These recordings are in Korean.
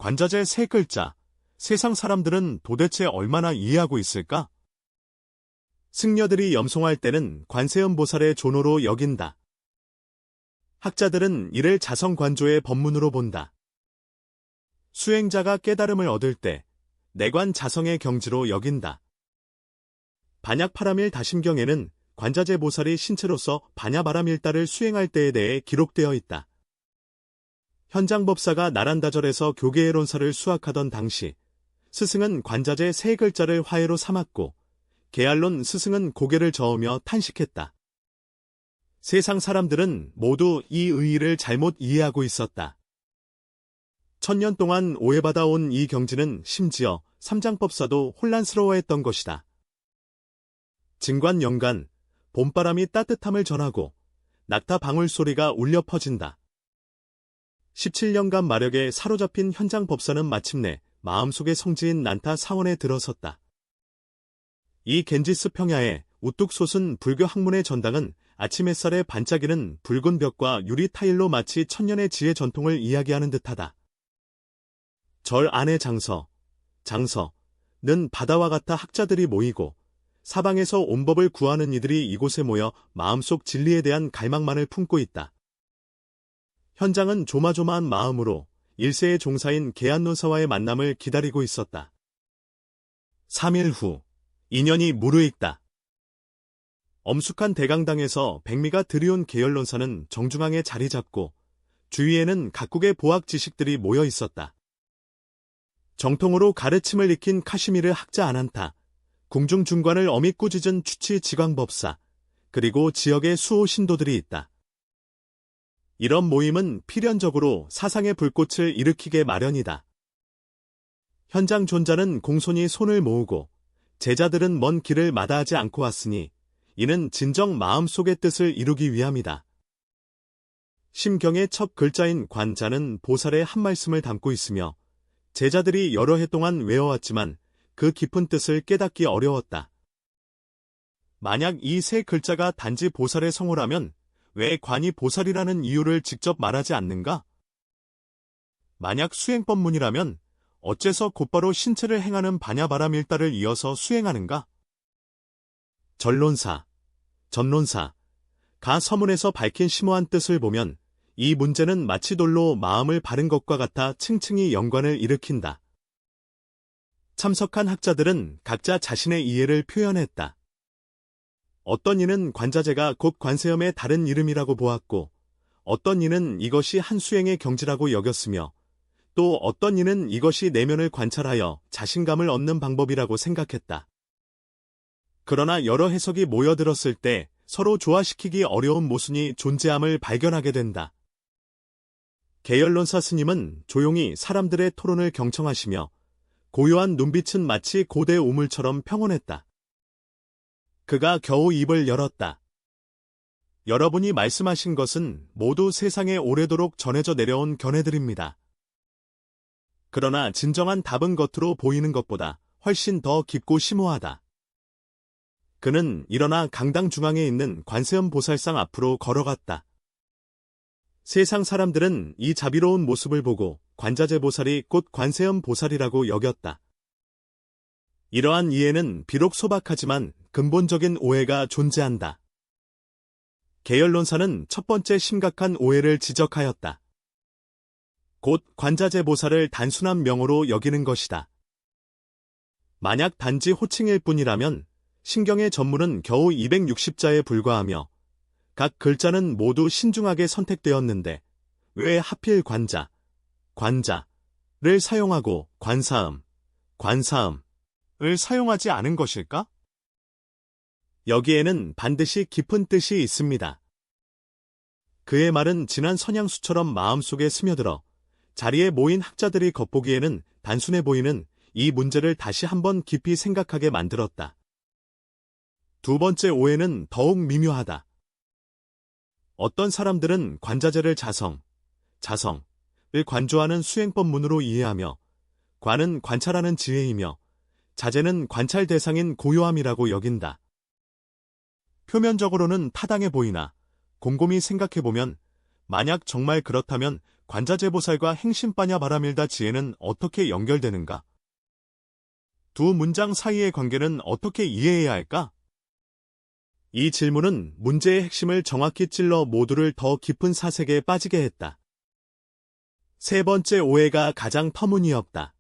관자재 세 글자, 세상 사람들은 도대체 얼마나 이해하고 있을까? 승려들이 염송할 때는 관세음보살의 존호로 여긴다. 학자들은 이를 자성관조의 법문으로 본다. 수행자가 깨달음을 얻을 때 내관 자성의 경지로 여긴다. 반야파라밀 다심경에는 관자재 보살이 신체로서 반야바라밀다를 수행할 때에 대해 기록되어 있다. 현장법사가 나란다절에서 교계의론사를 수학하던 당시 스승은 관자재 세 글자를 화해로 삼았고 게알론 스승은 고개를 저으며 탄식했다. 세상 사람들은 모두 이 의의를 잘못 이해하고 있었다. 천년 동안 오해받아온 이 경지는 심지어 삼장법사도 혼란스러워했던 것이다. 증관영간, 봄바람이 따뜻함을 전하고 낙타 방울 소리가 울려 퍼진다. 17년간 마력에 사로잡힌 현장법사는 마침내 마음속의 성지인 난타 사원에 들어섰다. 이 겐지스 평야에 우뚝 솟은 불교 학문의 전당은 아침 햇살에 반짝이는 붉은 벽과 유리 타일로 마치 천년의 지혜 전통을 이야기하는 듯하다. 절 안의 장서는 바다와 같아 학자들이 모이고 사방에서 온법을 구하는 이들이 이곳에 모여 마음속 진리에 대한 갈망만을 품고 있다. 현장은 조마조마한 마음으로 일세의 종사인 계안론사와의 만남을 기다리고 있었다. 3일 후, 인연이 무르익다. 엄숙한 대강당에서 백미가 들이온 계열론사는 정중앙에 자리 잡고 주위에는 각국의 보학 지식들이 모여 있었다. 정통으로 가르침을 익힌 카시미르 학자 아난타, 궁중 중관을 어미 꾸짖은 추치 지광법사, 그리고 지역의 수호 신도들이 있다. 이런 모임은 필연적으로 사상의 불꽃을 일으키게 마련이다. 현장 존자는 공손히 손을 모으고 제자들은 먼 길을 마다하지 않고 왔으니 이는 진정 마음속의 뜻을 이루기 위함이다. 심경의 첫 글자인 관자는 보살의 한 말씀을 담고 있으며 제자들이 여러 해 동안 외워왔지만 그 깊은 뜻을 깨닫기 어려웠다. 만약 이 세 글자가 단지 보살의 성호라면 왜 관이 보살이라는 이유를 직접 말하지 않는가? 만약 수행법문이라면 어째서 곧바로 신체를 행하는 반야바라밀다를 이어서 수행하는가? 전론사, 가 서문에서 밝힌 심오한 뜻을 보면 이 문제는 마치 돌로 마음을 바른 것과 같아 층층이 연관을 일으킨다. 참석한 학자들은 각자 자신의 이해를 표현했다. 어떤 이는 관자재가 곧 관세음의 다른 이름이라고 보았고, 어떤 이는 이것이 한 수행의 경지라고 여겼으며, 또 어떤 이는 이것이 내면을 관찰하여 자신감을 얻는 방법이라고 생각했다. 그러나 여러 해석이 모여들었을 때 서로 조화시키기 어려운 모순이 존재함을 발견하게 된다. 계열론사 스님은 조용히 사람들의 토론을 경청하시며 고요한 눈빛은 마치 고대 우물처럼 평온했다. 그가 겨우 입을 열었다. 여러분이 말씀하신 것은 모두 세상에 오래도록 전해져 내려온 견해들입니다. 그러나 진정한 답은 겉으로 보이는 것보다 훨씬 더 깊고 심오하다. 그는 일어나 강당 중앙에 있는 관세음 보살상 앞으로 걸어갔다. 세상 사람들은 이 자비로운 모습을 보고 관자재 보살이 곧 관세음 보살이라고 여겼다. 이러한 이해는 비록 소박하지만 근본적인 오해가 존재한다. 계열론사는 첫 번째 심각한 오해를 지적하였다. 곧 관자재 보살을 단순한 명호로 여기는 것이다. 만약 단지 호칭일 뿐이라면 신경의 전문은 겨우 260자에 불과하며 각 글자는 모두 신중하게 선택되었는데 왜 하필 관자를 사용하고 관사음을 사용하지 않은 것일까? 여기에는 반드시 깊은 뜻이 있습니다. 그의 말은 진한 선향수처럼 마음속에 스며들어 자리에 모인 학자들이 겉보기에는 단순해 보이는 이 문제를 다시 한번 깊이 생각하게 만들었다. 두 번째 오해는 더욱 미묘하다. 어떤 사람들은 관자재를 자성을 관조하는 수행법문으로 이해하며 관은 관찰하는 지혜이며 자재는 관찰 대상인 고요함이라고 여긴다. 표면적으로는 타당해 보이나 곰곰이 생각해보면 만약 정말 그렇다면 관자재보살과 행심빠냐 바라밀다 지혜는 어떻게 연결되는가? 두 문장 사이의 관계는 어떻게 이해해야 할까? 이 질문은 문제의 핵심을 정확히 찔러 모두를 더 깊은 사색에 빠지게 했다. 세 번째 오해가 가장 터무니없다.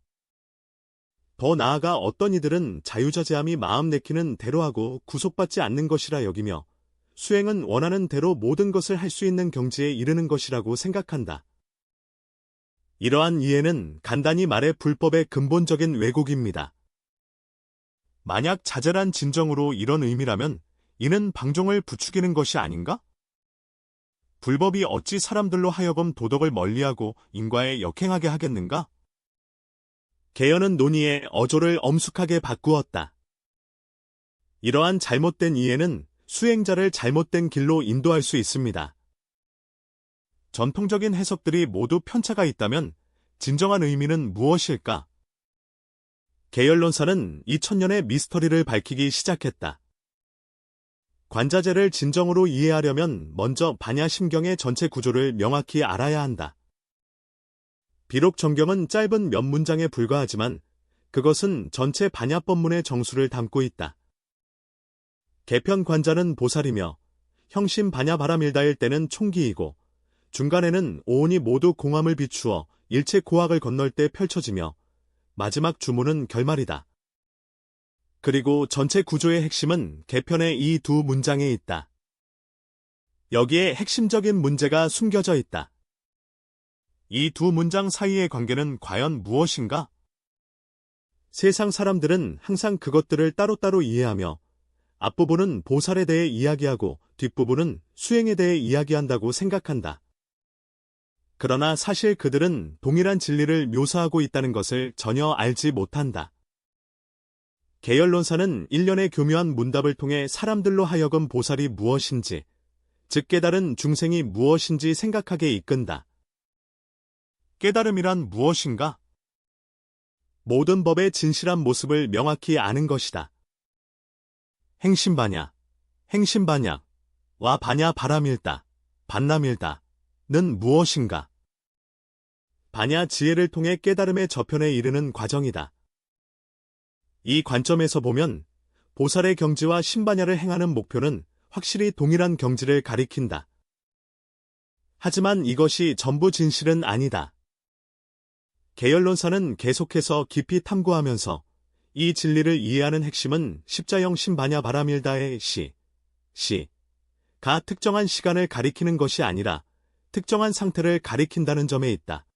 더 나아가 어떤 이들은 자유자재함이 마음 내키는 대로 하고 구속받지 않는 것이라 여기며 수행은 원하는 대로 모든 것을 할 수 있는 경지에 이르는 것이라고 생각한다. 이러한 이해는 간단히 말해 불법의 근본적인 왜곡입니다. 만약 자잘한 진정으로 이런 의미라면 이는 방종을 부추기는 것이 아닌가? 불법이 어찌 사람들로 하여금 도덕을 멀리하고 인과에 역행하게 하겠는가? 개연은 논의의 어조를 엄숙하게 바꾸었다. 이러한 잘못된 이해는 수행자를 잘못된 길로 인도할 수 있습니다. 전통적인 해석들이 모두 편차가 있다면 진정한 의미는 무엇일까? 계열론사는 2000년의 미스터리를 밝히기 시작했다. 관자재를 진정으로 이해하려면 먼저 반야심경의 전체 구조를 명확히 알아야 한다. 비록 정경은 짧은 몇 문장에 불과하지만 그것은 전체 반야법문의 정수를 담고 있다. 개편 관자는 보살이며 형심 반야 바라밀다일 때는 총기이고 중간에는 오온이 모두 공함을 비추어 일체 고학을 건널 때 펼쳐지며 마지막 주문은 결말이다. 그리고 전체 구조의 핵심은 개편의 이 두 문장에 있다. 여기에 핵심적인 문제가 숨겨져 있다. 이 두 문장 사이의 관계는 과연 무엇인가? 세상 사람들은 항상 그것들을 따로따로 이해하며 앞부분은 보살에 대해 이야기하고 뒷부분은 수행에 대해 이야기한다고 생각한다. 그러나 사실 그들은 동일한 진리를 묘사하고 있다는 것을 전혀 알지 못한다. 계열론사는 일련의 교묘한 문답을 통해 사람들로 하여금 보살이 무엇인지, 즉 깨달은 중생이 무엇인지 생각하게 이끈다. 깨달음이란 무엇인가? 모든 법의 진실한 모습을 명확히 아는 것이다. 행심반야, 행심반야, 와 반야 바라밀다, 반나밀다는 무엇인가? 반야 지혜를 통해 깨달음의 저편에 이르는 과정이다. 이 관점에서 보면 보살의 경지와 신반야를 행하는 목표는 확실히 동일한 경지를 가리킨다. 하지만 이것이 전부 진실은 아니다. 계열론사는 계속해서 깊이 탐구하면서 이 진리를 이해하는 핵심은 십자형 신반야 바라밀다의 가 특정한 시간을 가리키는 것이 아니라 특정한 상태를 가리킨다는 점에 있다.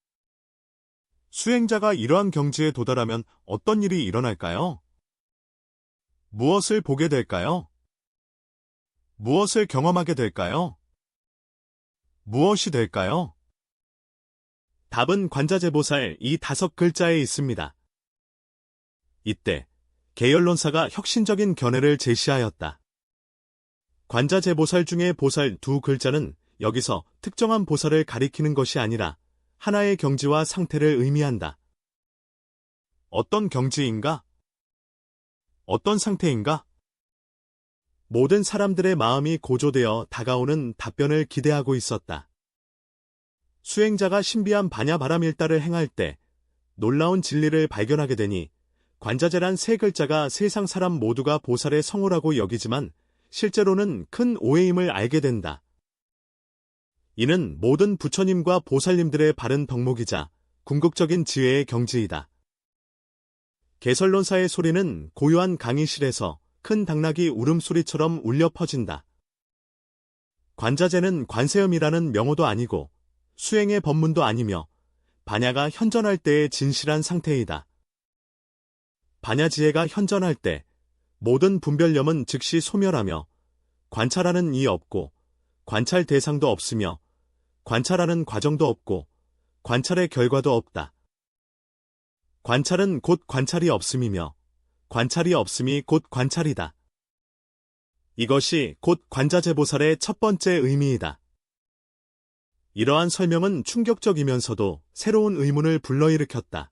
수행자가 이러한 경지에 도달하면 어떤 일이 일어날까요? 무엇을 보게 될까요? 무엇을 경험하게 될까요? 무엇이 될까요? 답은 관자재보살 이 5글자에 있습니다. 이때 계열론사가 혁신적인 견해를 제시하였다. 관자재보살 중에 보살 2글자는 여기서 특정한 보살을 가리키는 것이 아니라 하나의 경지와 상태를 의미한다. 어떤 경지인가? 어떤 상태인가? 모든 사람들의 마음이 고조되어 다가오는 답변을 기대하고 있었다. 수행자가 신비한 반야 바라밀다를 행할 때 놀라운 진리를 발견하게 되니 관자재란 3글자가 세상 사람 모두가 보살의 성호라고 여기지만 실제로는 큰 오해임을 알게 된다. 이는 모든 부처님과 보살님들의 바른 덕목이자 궁극적인 지혜의 경지이다. 개설론사의 소리는 고요한 강의실에서 큰 당나귀 울음소리처럼 울려 퍼진다. 관자재는 관세음이라는 명호도 아니고 수행의 법문도 아니며 반야가 현전할 때의 진실한 상태이다. 반야지혜가 현전할 때 모든 분별념은 즉시 소멸하며 관찰하는 이 없고 관찰 대상도 없으며 관찰하는 과정도 없고 관찰의 결과도 없다. 관찰은 곧 관찰이 없음이며 관찰이 없음이 곧 관찰이다. 이것이 곧 관자재보살의 첫 번째 의미이다. 이러한 설명은 충격적이면서도 새로운 의문을 불러일으켰다.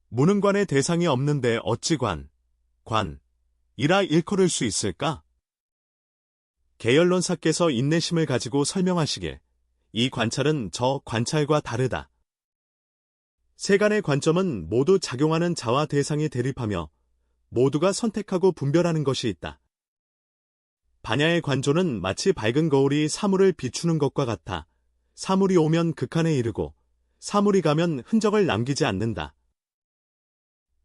무능관의 대상이 없는데 어찌 관이라 일컬을 수 있을까? 계열론사께서 인내심을 가지고 설명하시길 이 관찰은 저 관찰과 다르다. 세간의 관점은 모두 작용하는 자와 대상이 대립하며 모두가 선택하고 분별하는 것이 있다. 반야의 관조는 마치 밝은 거울이 사물을 비추는 것과 같아 사물이 오면 극한에 이르고 사물이 가면 흔적을 남기지 않는다.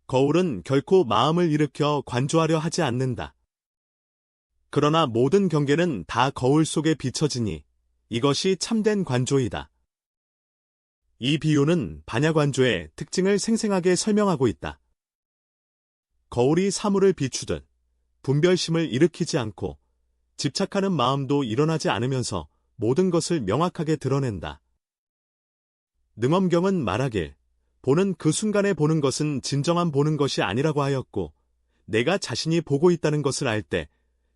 거울은 결코 마음을 일으켜 관조하려 하지 않는다. 그러나 모든 경계는 다 거울 속에 비춰지니 이것이 참된 관조이다. 이 비유는 반야관조의 특징을 생생하게 설명하고 있다. 거울이 사물을 비추듯 분별심을 일으키지 않고 집착하는 마음도 일어나지 않으면서 모든 것을 명확하게 드러낸다. 능엄경은 말하길 보는 그 순간에 보는 것은 진정한 보는 것이 아니라고 하였고 내가 자신이 보고 있다는 것을 알 때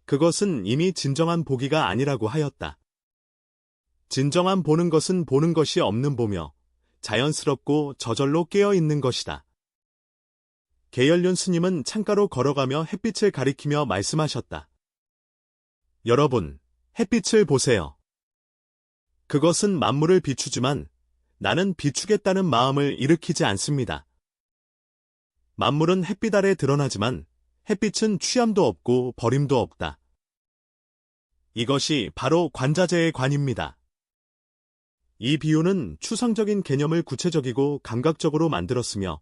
그것은 이미 진정한 보기가 아니라고 하였다. 진정한 보는 것은 보는 것이 없는 보며 자연스럽고 저절로 깨어있는 것이다. 계열륜 스님은 창가로 걸어가며 햇빛을 가리키며 말씀하셨다. 여러분, 햇빛을 보세요. 그것은 만물을 비추지만 나는 비추겠다는 마음을 일으키지 않습니다. 만물은 햇빛 아래 드러나지만 햇빛은 취함도 없고 버림도 없다. 이것이 바로 관자재의 관입니다. 이 비유는 추상적인 개념을 구체적이고 감각적으로 만들었으며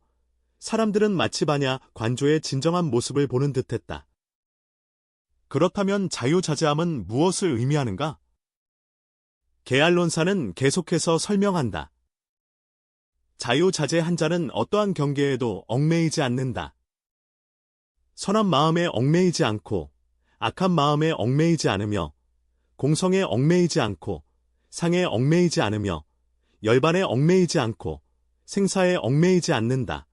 사람들은 마치 반야 관조의 진정한 모습을 보는 듯했다. 그렇다면 자유자재함은 무엇을 의미하는가? 게알론사는 계속해서 설명한다. 자유자재 한 자는 어떠한 경계에도 얽매이지 않는다. 선한 마음에 얽매이지 않고 악한 마음에 얽매이지 않으며 공성에 얽매이지 않고 상에 얽매이지 않으며 열반에 얽매이지 않고 생사에 얽매이지 않는다.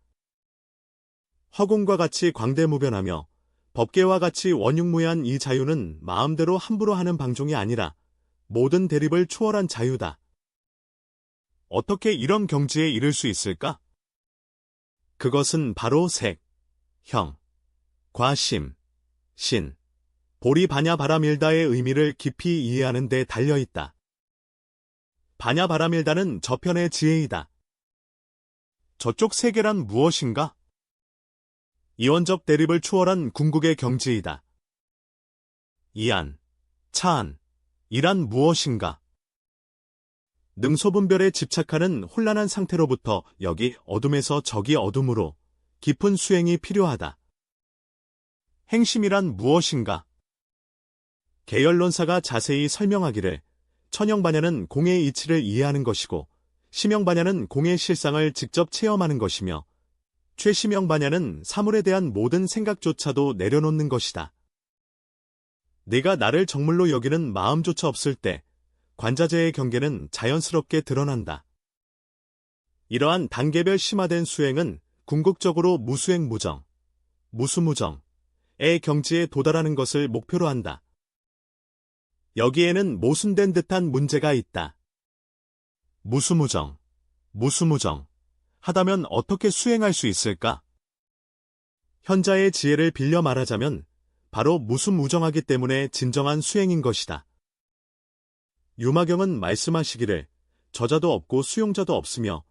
허공과 같이 광대무변하며 법계와 같이 원육무해한 이 자유는 마음대로 함부로 하는 방종이 아니라 모든 대립을 초월한 자유다. 어떻게 이런 경지에 이를 수 있을까? 그것은 바로 색, 형, 과심, 신, 보리 반야 바라밀다의 의미를 깊이 이해하는 데 달려있다. 반야 바라밀다는 저편의 지혜이다. 저쪽 세계란 무엇인가? 이원적 대립을 초월한 궁극의 경지이다. 이안, 차안, 이란 무엇인가? 능소분별에 집착하는 혼란한 상태로부터 여기 어둠에서 저기 어둠으로 깊은 수행이 필요하다. 행심이란 무엇인가? 계열론사가 자세히 설명하기를 천영반야는 공의 이치를 이해하는 것이고 심영반야는 공의 실상을 직접 체험하는 것이며 최심영반야는 사물에 대한 모든 생각조차도 내려놓는 것이다. 내가 나를 정물로 여기는 마음조차 없을 때 관자재의 경계는 자연스럽게 드러난다. 이러한 단계별 심화된 수행은 궁극적으로 무수행무정, 무수무정의 경지에 도달하는 것을 목표로 한다. 여기에는 모순된 듯한 문제가 있다. 무수무정 하다면 어떻게 수행할 수 있을까? 현자의 지혜를 빌려 말하자면 바로 무수무정하기 때문에 진정한 수행인 것이다. 유마경은 말씀하시기를 저자도 없고 수용자도 없으며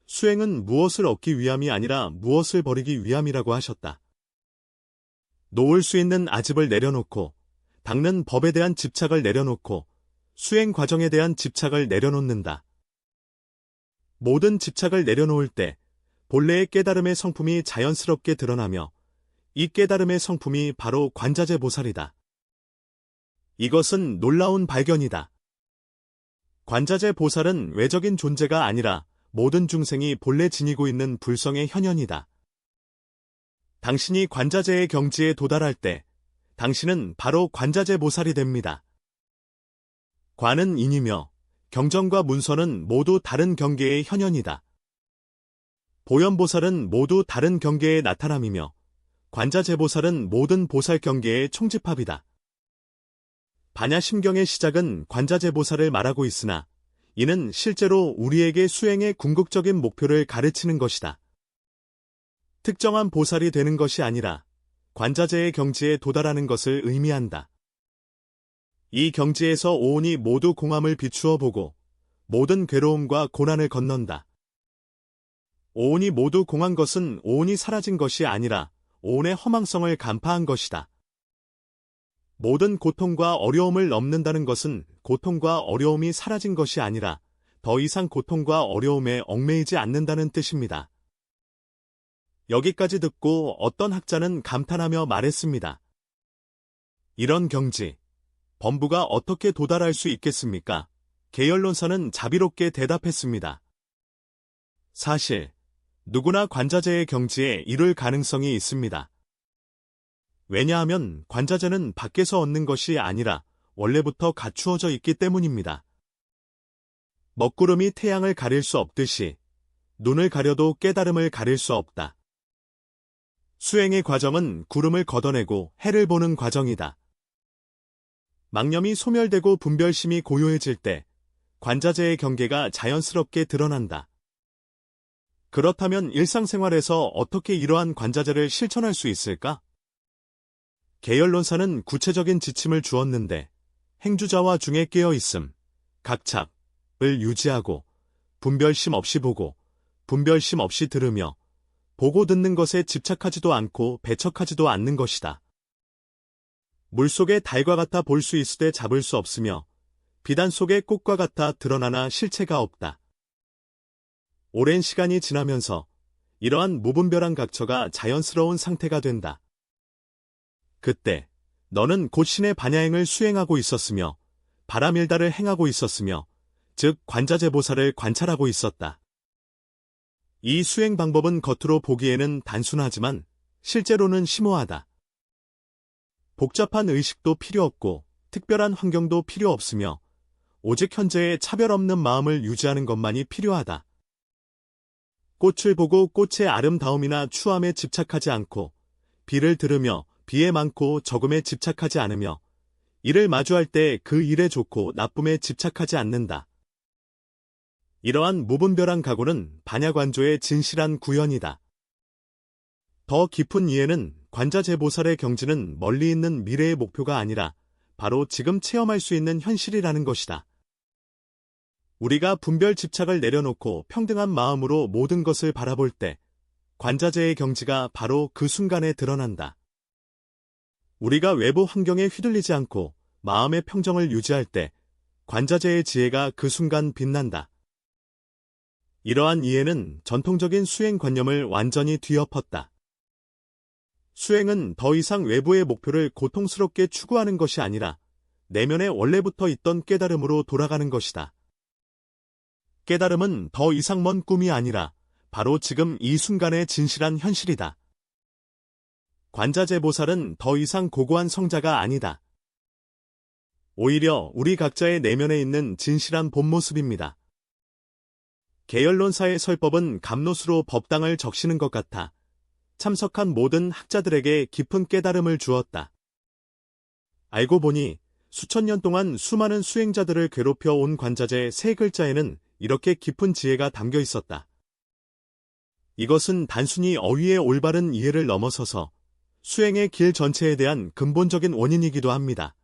수행은 무엇을 얻기 위함이 아니라 무엇을 버리기 위함이라고 하셨다. 놓을 수 있는 아집을 내려놓고 닦는 법에 대한 집착을 내려놓고 수행 과정에 대한 집착을 내려놓는다. 모든 집착을 내려놓을 때 본래의 깨달음의 성품이 자연스럽게 드러나며 이 깨달음의 성품이 바로 관자재 보살이다. 이것은 놀라운 발견이다. 관자재 보살은 외적인 존재가 아니라 모든 중생이 본래 지니고 있는 불성의 현현이다. 당신이 관자재의 경지에 도달할 때 당신은 바로 관자재 보살이 됩니다. 관은 인이며 경전과 문서는 모두 다른 경계의 현현이다. 보현보살은 모두 다른 경계의 나타남이며 관자재보살은 모든 보살 경계의 총집합이다. 반야심경의 시작은 관자재보살을 말하고 있으나 이는 실제로 우리에게 수행의 궁극적인 목표를 가르치는 것이다. 특정한 보살이 되는 것이 아니라 관자재의 경지에 도달하는 것을 의미한다. 이 경지에서 오온이 모두 공함을 비추어 보고 모든 괴로움과 고난을 건넌다. 오온이 모두 공한 것은 오온이 사라진 것이 아니라 오온의 허망성을 간파한 것이다. 모든 고통과 어려움을 넘는다는 것은 고통과 어려움이 사라진 것이 아니라 더 이상 고통과 어려움에 얽매이지 않는다는 뜻입니다. 여기까지 듣고 어떤 학자는 감탄하며 말했습니다. 이런 경지, 범부가 어떻게 도달할 수 있겠습니까? 계열론사는 자비롭게 대답했습니다. 사실, 누구나 관자재의 경지에 이룰 가능성이 있습니다. 왜냐하면 관자재는 밖에서 얻는 것이 아니라 원래부터 갖추어져 있기 때문입니다. 먹구름이 태양을 가릴 수 없듯이 눈을 가려도 깨달음을 가릴 수 없다. 수행의 과정은 구름을 걷어내고 해를 보는 과정이다. 망념이 소멸되고 분별심이 고요해질 때 관자재의 경계가 자연스럽게 드러난다. 그렇다면 일상생활에서 어떻게 이러한 관자재를 실천할 수 있을까? 계열론사는 구체적인 지침을 주었는데 행주자와 중에 깨어있음, 각착을 유지하고 분별심 없이 보고 분별심 없이 들으며 보고 듣는 것에 집착하지도 않고 배척하지도 않는 것이다. 물속의 달과 같아 볼 수 있으되 잡을 수 없으며 비단 속의 꽃과 같아 드러나나 실체가 없다. 오랜 시간이 지나면서 이러한 무분별한 각처가 자연스러운 상태가 된다. 그때 너는 곧 신의 반야행을 수행하고 있었으며 바람일다를 행하고 있었으며 즉 관자재보살을 관찰하고 있었다. 이 수행 방법은 겉으로 보기에는 단순하지만 실제로는 심오하다. 복잡한 의식도 필요 없고 특별한 환경도 필요 없으며 오직 현재의 차별 없는 마음을 유지하는 것만이 필요하다. 꽃을 보고 꽃의 아름다움이나 추함에 집착하지 않고 비를 들으며 비의 많고 적음에 집착하지 않으며 이를 마주할 때 그 일에 좋고 나쁨에 집착하지 않는다. 이러한 무분별한 각오는 반야관조의 진실한 구현이다. 더 깊은 이해는 관자재보살의 경지는 멀리 있는 미래의 목표가 아니라 바로 지금 체험할 수 있는 현실이라는 것이다. 우리가 분별 집착을 내려놓고 평등한 마음으로 모든 것을 바라볼 때 관자재의 경지가 바로 그 순간에 드러난다. 우리가 외부 환경에 휘둘리지 않고 마음의 평정을 유지할 때 관자재의 지혜가 그 순간 빛난다. 이러한 이해는 전통적인 수행관념을 완전히 뒤엎었다. 수행은 더 이상 외부의 목표를 고통스럽게 추구하는 것이 아니라 내면에 원래부터 있던 깨달음으로 돌아가는 것이다. 깨달음은 더 이상 먼 꿈이 아니라 바로 지금 이 순간의 진실한 현실이다. 관자재보살은 더 이상 고고한 성자가 아니다. 오히려 우리 각자의 내면에 있는 진실한 본 모습입니다. 계열론사의 설법은 감롯으로 법당을 적시는 것 같아 참석한 모든 학자들에게 깊은 깨달음을 주었다. 알고 보니 수천 년 동안 수많은 수행자들을 괴롭혀 온 관자재 세 글자에는 이렇게 깊은 지혜가 담겨 있었다. 이것은 단순히 어휘의 올바른 이해를 넘어서서 수행의 길 전체에 대한 근본적인 원인이기도 합니다.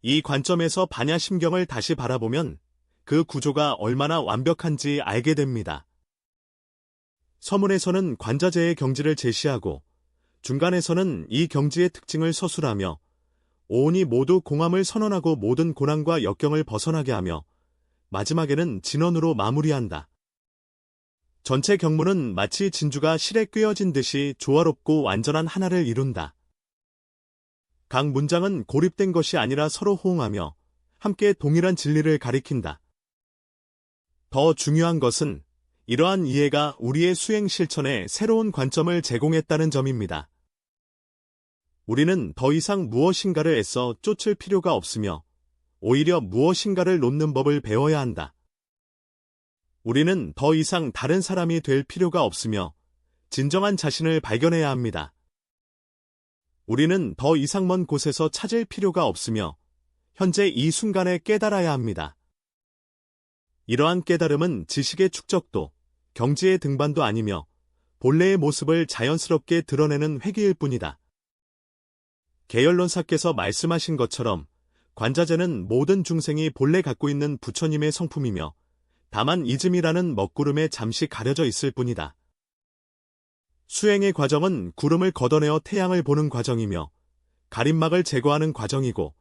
이 관점에서 반야심경을 다시 바라보면 그 구조가 얼마나 완벽한지 알게 됩니다. 서문에서는 관자재의 경지를 제시하고 중간에서는 이 경지의 특징을 서술하며 오온이 모두 공함을 선언하고 모든 고난과 역경을 벗어나게 하며 마지막에는 진언으로 마무리한다. 전체 경문은 마치 진주가 실에 꿰어진 듯이 조화롭고 완전한 하나를 이룬다. 각 문장은 고립된 것이 아니라 서로 호응하며 함께 동일한 진리를 가리킨다. 더 중요한 것은 이러한 이해가 우리의 수행 실천에 새로운 관점을 제공했다는 점입니다. 우리는 더 이상 무엇인가를 애써 쫓을 필요가 없으며 오히려 무엇인가를 놓는 법을 배워야 한다. 우리는 더 이상 다른 사람이 될 필요가 없으며 진정한 자신을 발견해야 합니다. 우리는 더 이상 먼 곳에서 찾을 필요가 없으며 현재 이 순간에 깨달아야 합니다. 이러한 깨달음은 지식의 축적도, 경지의 등반도 아니며 본래의 모습을 자연스럽게 드러내는 회귀일 뿐이다. 계열론사께서 말씀하신 것처럼 관자재는 모든 중생이 본래 갖고 있는 부처님의 성품이며 다만 이즘이라는 먹구름에 잠시 가려져 있을 뿐이다. 수행의 과정은 구름을 걷어내어 태양을 보는 과정이며 가림막을 제거하는 과정이고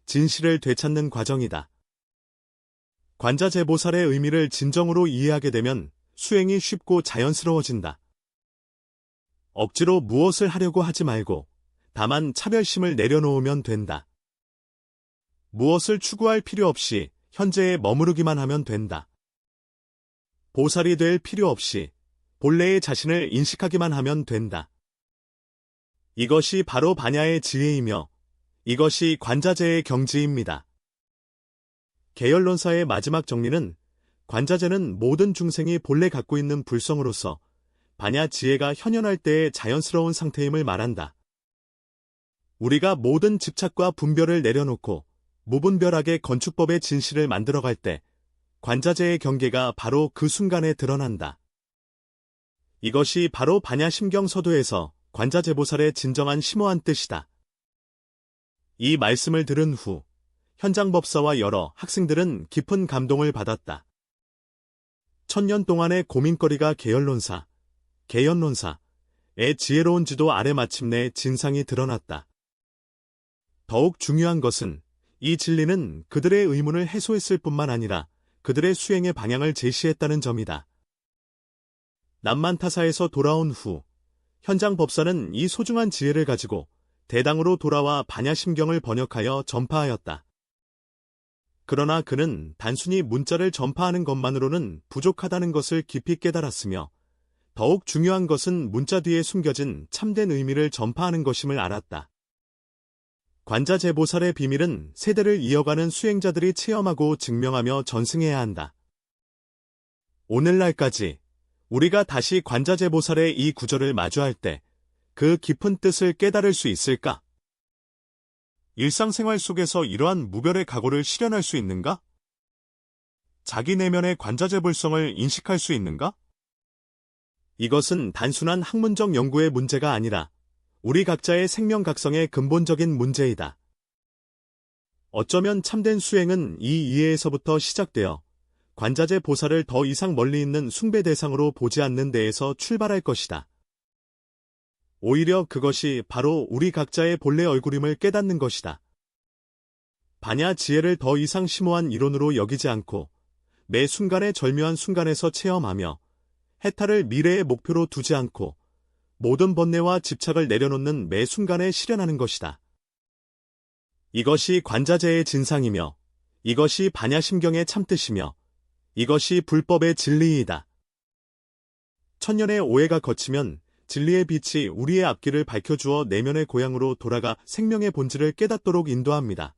진실을 되찾는 과정이다. 관자재보살의 의미를 진정으로 이해하게 되면 수행이 쉽고 자연스러워진다. 억지로 무엇을 하려고 하지 말고 다만 차별심을 내려놓으면 된다. 무엇을 추구할 필요 없이 현재에 머무르기만 하면 된다. 보살이 될 필요 없이 본래의 자신을 인식하기만 하면 된다. 이것이 바로 반야의 지혜이며 이것이 관자재의 경지입니다. 계열론사의 마지막 정리는 관자재는 모든 중생이 본래 갖고 있는 불성으로서 반야 지혜가 현현할 때의 자연스러운 상태임을 말한다. 우리가 모든 집착과 분별을 내려놓고 무분별하게 건축법의 진실을 만들어갈 때 관자재의 경계가 바로 그 순간에 드러난다. 이것이 바로 반야심경서도에서 관자재보살의 진정한 심오한 뜻이다. 이 말씀을 들은 후 현장법사와 여러 학생들은 깊은 감동을 받았다. 1000년 동안의 고민거리가 계열론사, 개연론사의 지혜로운 지도 아래 마침내 진상이 드러났다. 더욱 중요한 것은 이 진리는 그들의 의문을 해소했을 뿐만 아니라 그들의 수행의 방향을 제시했다는 점이다. 남만타사에서 돌아온 후 현장 법사는 이 소중한 지혜를 가지고 대당으로 돌아와 반야심경을 번역하여 전파하였다. 그러나 그는 단순히 문자를 전파하는 것만으로는 부족하다는 것을 깊이 깨달았으며 더욱 중요한 것은 문자 뒤에 숨겨진 참된 의미를 전파하는 것임을 알았다. 관자재보살의 비밀은 세대를 이어가는 수행자들이 체험하고 증명하며 전승해야 한다. 오늘날까지 우리가 다시 관자재보살의 이 구절을 마주할 때 그 깊은 뜻을 깨달을 수 있을까? 일상생활 속에서 이러한 무별의 각오를 실현할 수 있는가? 자기 내면의 관자재불성을 인식할 수 있는가? 이것은 단순한 학문적 연구의 문제가 아니라 우리 각자의 생명각성의 근본적인 문제이다. 어쩌면 참된 수행은 이 이해에서부터 시작되어 관자재 보살을 더 이상 멀리 있는 숭배 대상으로 보지 않는 데에서 출발할 것이다. 오히려 그것이 바로 우리 각자의 본래 얼굴임을 깨닫는 것이다. 반야 지혜를 더 이상 심오한 이론으로 여기지 않고 매 순간의 절묘한 순간에서 체험하며 해탈을 미래의 목표로 두지 않고 모든 번뇌와 집착을 내려놓는 매 순간에 실현하는 것이다. 이것이 관자재의 진상이며 이것이 반야심경의 참뜻이며 이것이 불법의 진리이다. 천년의 오해가 거치면 진리의 빛이 우리의 앞길을 밝혀주어 내면의 고향으로 돌아가 생명의 본질을 깨닫도록 인도합니다.